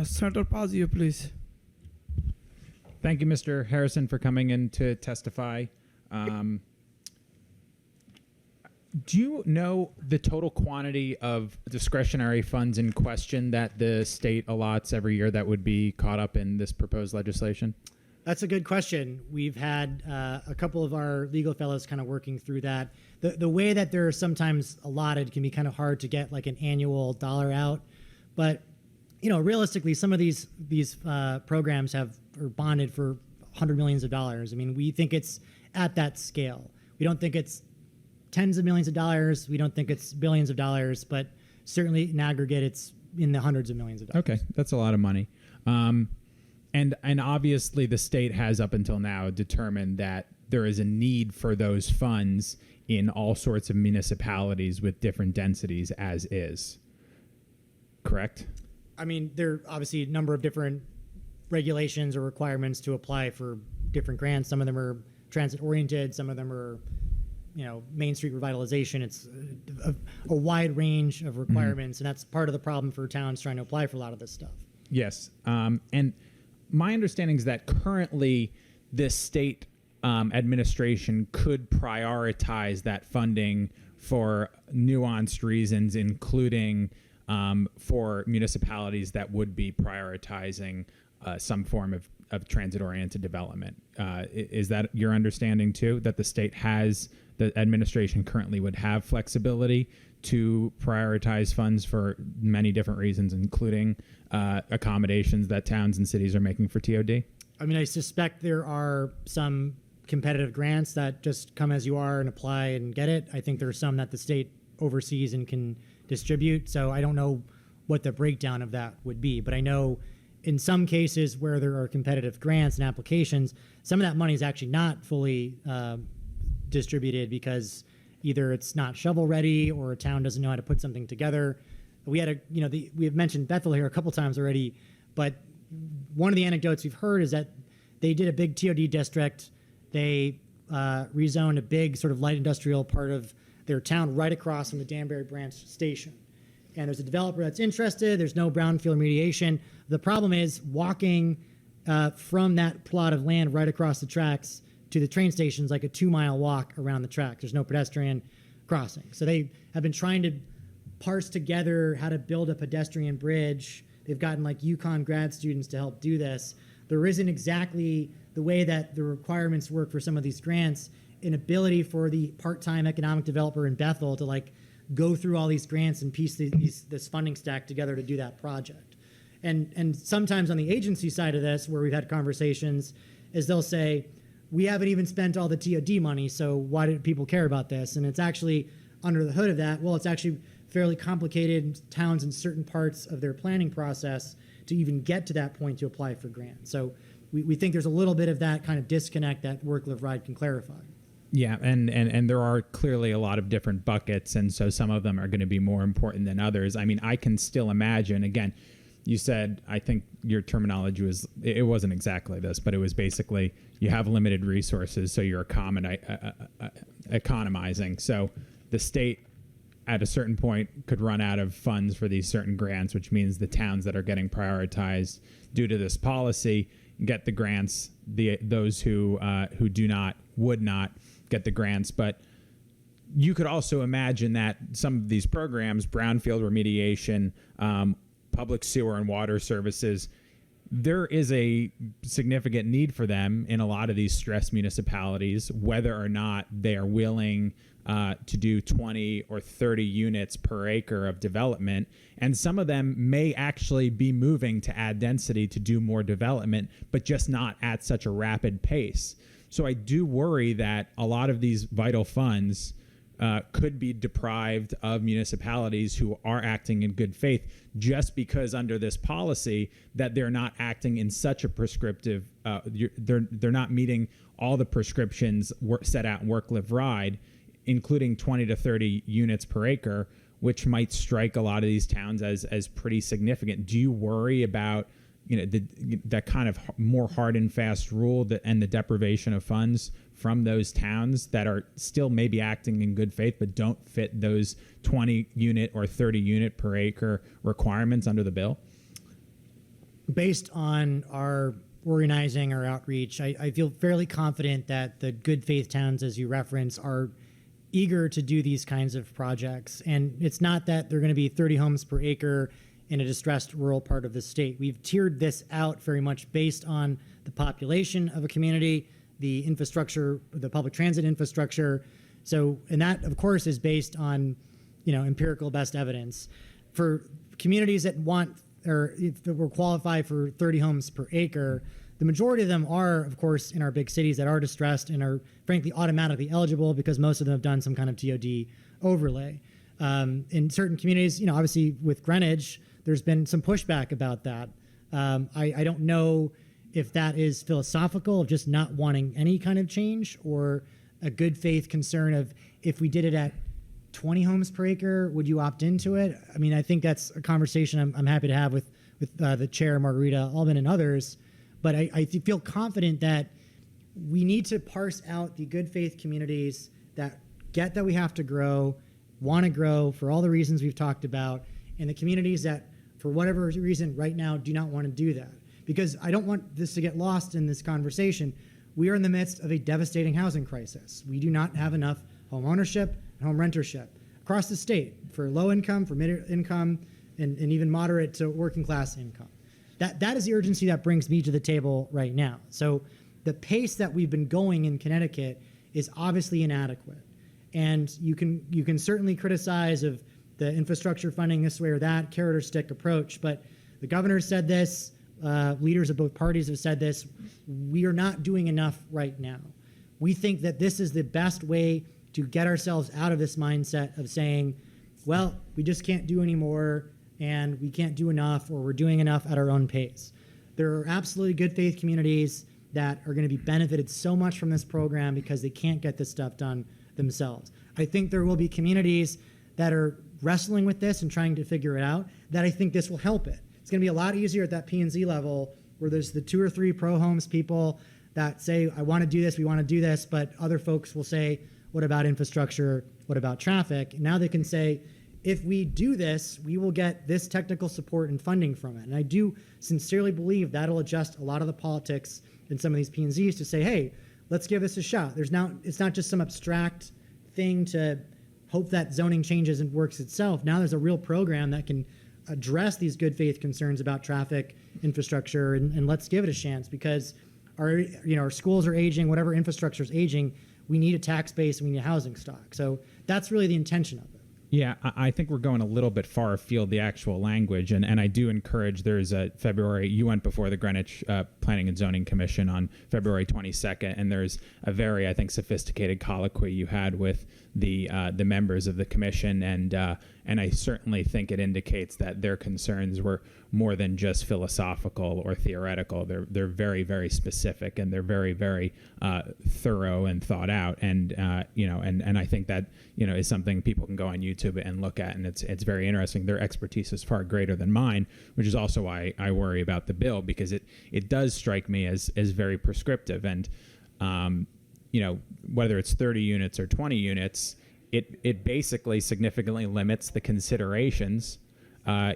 Senator Fazio, please. Thank you, Mr. Harrison, for coming in to testify. Do you know the total quantity of discretionary funds in question that the state allots every year that would be caught up in this proposed legislation? That's a good question. We've had a couple of our legal fellows kind of working through that. The way that they're sometimes allotted can be kind of hard to get like an annual dollar out. But, you know, realistically, some of these programs are bonded for hundreds of millions of dollars. I mean, we think it's at that scale. We don't think it's tens of millions of dollars. We don't think it's billions of dollars, but certainly in aggregate, it's in the hundreds of millions of dollars. Okay, that's a lot of money. And obviously the state has up until now determined that there is a need for those funds in all sorts of municipalities with different densities as is. Correct? I mean, there are obviously a number of different regulations or requirements to apply for different grants. Some of them are transit oriented. Some of them are, you know, Main Street revitalization. It's a wide range of requirements. And that's part of the problem for towns trying to apply for a lot of this stuff. Yes. And my understanding is that currently this state administration could prioritize that funding for nuanced reasons, including for municipalities that would be prioritizing some form of transit-oriented development. Is that your understanding too, that the administration currently would have flexibility to prioritize funds for many different reasons, including accommodations that towns and cities are making for TOD? I mean, I suspect there are some competitive grants that just come as you are and apply and get it. I think there are some that the state oversees and can distribute. So I don't know what the breakdown of that would be, but I know in some cases where there are competitive grants and applications, some of that money is actually not fully distributed because either it's not shovel ready or a town doesn't know how to put something together. We had we have mentioned Bethel here a couple times already, but one of the anecdotes we've heard is that they did a big TOD district. They rezoned a big sort of light industrial part of their town right across from the Danbury Branch station. And there's a developer that's interested. There's no brownfield remediation. The problem is walking from that plot of land right across the tracks to the train station is like a 2-mile walk around the track. There's no pedestrian crossing. So they have been trying to parse together how to build a pedestrian bridge. They've gotten like UConn grad students to help do this. There isn't exactly the way that the requirements work for some of these grants, an ability for the part-time economic developer in Bethel to like go through all these grants and piece this funding stack together to do that project. And sometimes on the agency side of this, where we've had conversations, is they'll say, we haven't even spent all the TOD money, so why do people care about this? And it's actually under the hood of that, well, it's actually fairly complicated towns in certain parts of their planning process to even get to that point to apply for grants. So we think there's a little bit of that kind of disconnect that Work, Live, Ride can clarify. Yeah, and there are clearly a lot of different buckets, and so some of them are going to be more important than others. I mean, I can still imagine, again, you said, I think your terminology was, it wasn't exactly this, but it was basically you have limited resources, so you're economizing. So the state at a certain point could run out of funds for these certain grants, which means the towns that are getting prioritized due to this policy get the grants, those who would not get the grants. But you could also imagine that some of these programs, brownfield remediation, public sewer and water services, there is a significant need for them in a lot of these stressed municipalities, whether or not they are willing to do 20 or 30 units per acre of development. And some of them may actually be moving to add density to do more development, but just not at such a rapid pace. So I do worry that a lot of these vital funds could be deprived of municipalities who are acting in good faith just because under this policy that they're not acting in such a prescriptive, they're not meeting all the prescriptions set out in Work, Live, Ride, including 20 to 30 units per acre, which might strike a lot of these towns as pretty significant. Do you worry about that kind of more hard and fast rule and the deprivation of funds from those towns that are still maybe acting in good faith but don't fit those 20 unit or 30 unit per acre requirements under the bill? based on our organizing, our outreach, I feel fairly confident that the good faith towns, as you reference, are eager to do these kinds of projects. And it's not that they're going to be 30 homes per acre in a distressed rural part of the state. We've tiered this out very much based on the population of a community, the infrastructure, the public transit infrastructure. So, and that, of course, is based on, empirical best evidence. For communities that want, or if they were qualified for 30 homes per acre, the majority of them are, of course, in our big cities that are distressed and are, frankly, automatically eligible because most of them have done some kind of TOD overlay. In certain communities, obviously with Greenwich, there's been some pushback about that. I don't know if that is philosophical of just not wanting any kind of change, or a good faith concern of, if we did it at 20 homes per acre, would you opt into it? I mean, I think that's a conversation I'm happy to have with the chair, Margarita Albin, and others. But I feel confident that we need to parse out the good faith communities that get that we have to grow, want to grow for all the reasons we've talked about, and the communities that, for whatever reason right now, do not want to do that. Because I don't want this to get lost in this conversation. We are in the midst of a devastating housing crisis. We do not have enough home ownership and home rentership across the state for low income, for mid income, and even moderate to working class income. That is the urgency that brings me to the table right now. So the pace that we've been going in Connecticut is obviously inadequate. And you can certainly criticize of the infrastructure funding this way or that, carrot or stick approach, but the governor said this, leaders of both parties have said this, we are not doing enough right now. We think that this is the best way to get ourselves out of this mindset of saying, well, we just can't do anymore, and we can't do enough, or we're doing enough at our own pace. There are absolutely good faith communities that are going to be benefited so much from this program because they can't get this stuff done themselves. I think there will be communities that are wrestling with this and trying to figure it out, that I think this will help it. It's going to be a lot easier at that P&Z level, where there's the 2 or 3 pro-homes people that say, I want to do this, we want to do this, but other folks will say, what about infrastructure? What about traffic? And now they can say, if we do this, we will get this technical support and funding from it. And I do sincerely believe that'll adjust a lot of the politics in some of these P&Zs to say, hey, let's give this a shot. It's not just some abstract thing to hope that zoning changes and works itself. Now there's a real program that can address these good faith concerns about traffic, infrastructure, and let's give it a chance, because our schools are aging, whatever infrastructure is aging, we need a tax base and we need a housing stock. So that's really the intention of it. Yeah, I think we're going a little bit far afield, the actual language, and I do encourage, there's a February, you went before the Greenwich Planning and Zoning Commission on February 22nd, and there's a very, I think, sophisticated colloquy you had with the members of the commission, and I certainly think it indicates that their concerns were more than just philosophical or theoretical. They're very, very specific, and they're very, very thorough and thought out, and I think that is something people can go on YouTube and look at, and it's very interesting. Their expertise is far greater than mine, which is also why I worry about the bill, because it does strike me as very prescriptive, and whether it's 30 units or 20 units, it basically significantly limits the considerations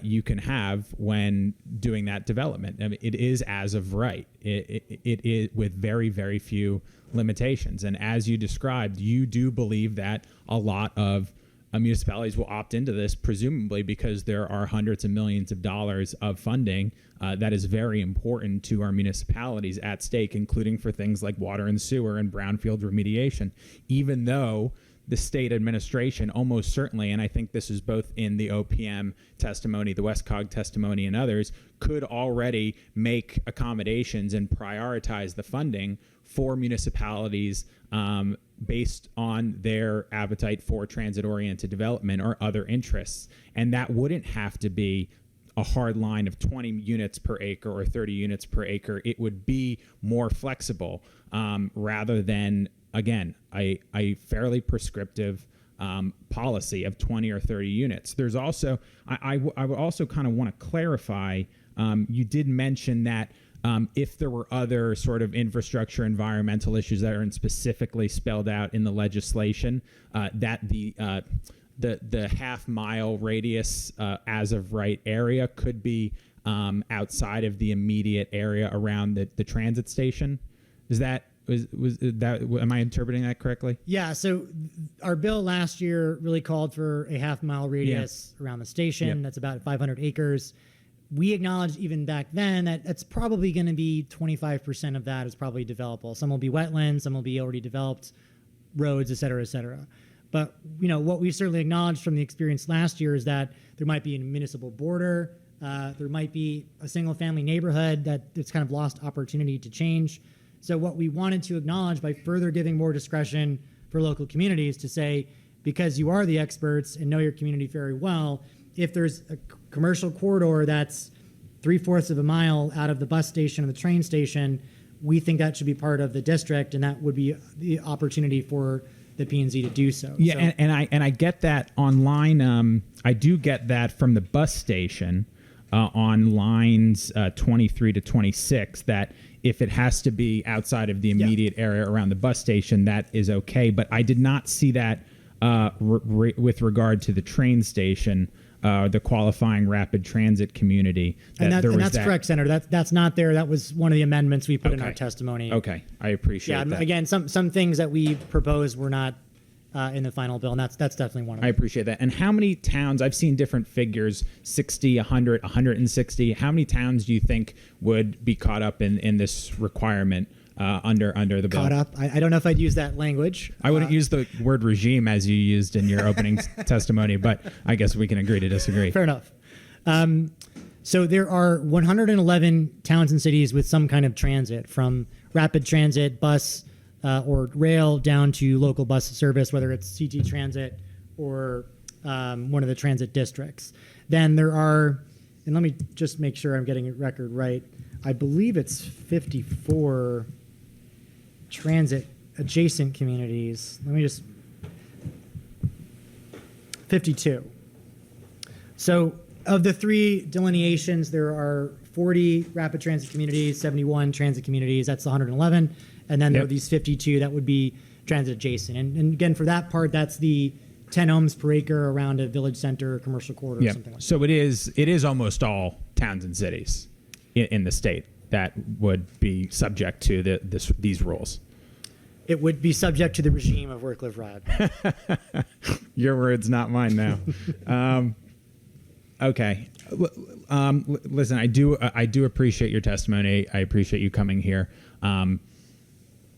you can have when doing that development. I mean, it is as of right. It is with very, very few limitations. And as you described, you do believe that a lot of municipalities will opt into this, presumably because there are hundreds of millions of dollars of funding that is very important to our municipalities at stake, including for things like water and sewer and brownfield remediation, even though the state administration almost certainly, and I think this is both in the OPM testimony, the Westcog testimony, and others, could already make accommodations and prioritize the funding for municipalities based on their appetite for transit-oriented development or other interests. And that wouldn't have to be a hard line of 20 units per acre or 30 units per acre. It would be more flexible rather than, again, a fairly prescriptive policy of 20 or 30 units. There's also, I would also kind of want to clarify, you did mention that if there were other sort of infrastructure, environmental issues that aren't specifically spelled out in the legislation, that the half-mile radius as of right area could be outside of the immediate area around the transit station. Is that was that? Am I interpreting that correctly? Yeah. So our bill last year really called for a half-mile radius around the station. Yep. That's about 500 acres. We acknowledged even back then that that's probably going to be 25% of that is probably developable. Some will be wetlands, some will be already developed roads, et cetera, et cetera. But what we certainly acknowledged from the experience last year is that there might be a municipal border, there might be a single-family neighborhood that it's kind of lost opportunity to change. So what we wanted to acknowledge by further giving more discretion for local communities to say, because you are the experts and know your community very well, if there's a commercial corridor that's 3/4 of a mile out of the bus station or the train station, we think that should be part of the district, and that would be the opportunity for the P&Z to do so. Yeah, So, and I get that online. I do get that from the bus station on lines 23 to 26, that if it has to be outside of the immediate area around the bus station, that is okay. But I did not see that with regard to the train station, the qualifying rapid transit community. That's correct, Senator. That's not there. That was one of the amendments we put in our testimony. Okay, I appreciate that. Again, some things that we proposed were not in the final bill, and that's definitely one of them. I appreciate that. And how many towns, I've seen different figures, 60, 100, 160. How many towns do you think would be caught up in this requirement under the bill? Caught up? I don't know if I'd use that language. I wouldn't use the word regime as you used in your opening testimony, but I guess we can agree to disagree. Fair enough. So there are 111 towns and cities with some kind of transit, from rapid transit, bus, or rail, down to local bus service, whether it's CT Transit or one of the transit districts. Then there are, and let me just make sure I'm getting a record right, I believe it's 54 transit adjacent communities. 52. So of the three delineations, there are 40 rapid transit communities, 71 transit communities. That's the 111. And then there are these 52 that would be transit adjacent. And again, for that part, that's the 10 ohms per acre around a village center, commercial corridor, or something like that. So it is almost all towns and cities in the state that would be subject to these rules. It would be subject to the regime of work, live, ride. Your words, not mine now. Okay. Listen, I do appreciate your testimony. I appreciate you coming here.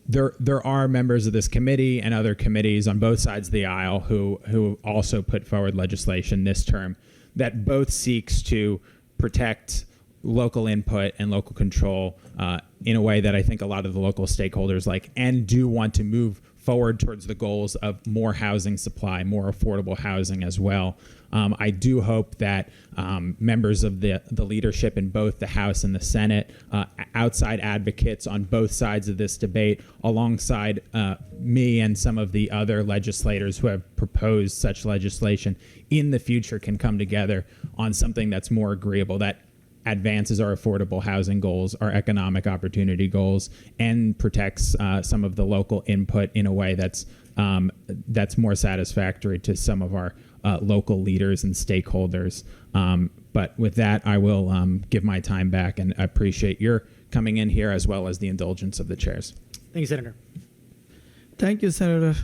There are members of this committee and other committees on both sides of the aisle who also put forward legislation this term that both seeks to protect local input and local control in a way that I think a lot of the local stakeholders like, and do want to move forward towards the goals of more housing supply, more affordable housing as well. I do hope that members of the leadership in both the House and the Senate, outside advocates on both sides of this debate, alongside me and some of the other legislators who have proposed such legislation in the future, can come together on something that's more agreeable, that advances our affordable housing goals, our economic opportunity goals, and protects some of the local input in a way that's more satisfactory to some of our local leaders and stakeholders. But with that, I will give my time back, and I appreciate your coming in here as well as the indulgence of the chairs. Thank you, Senator. Thank you, Senator.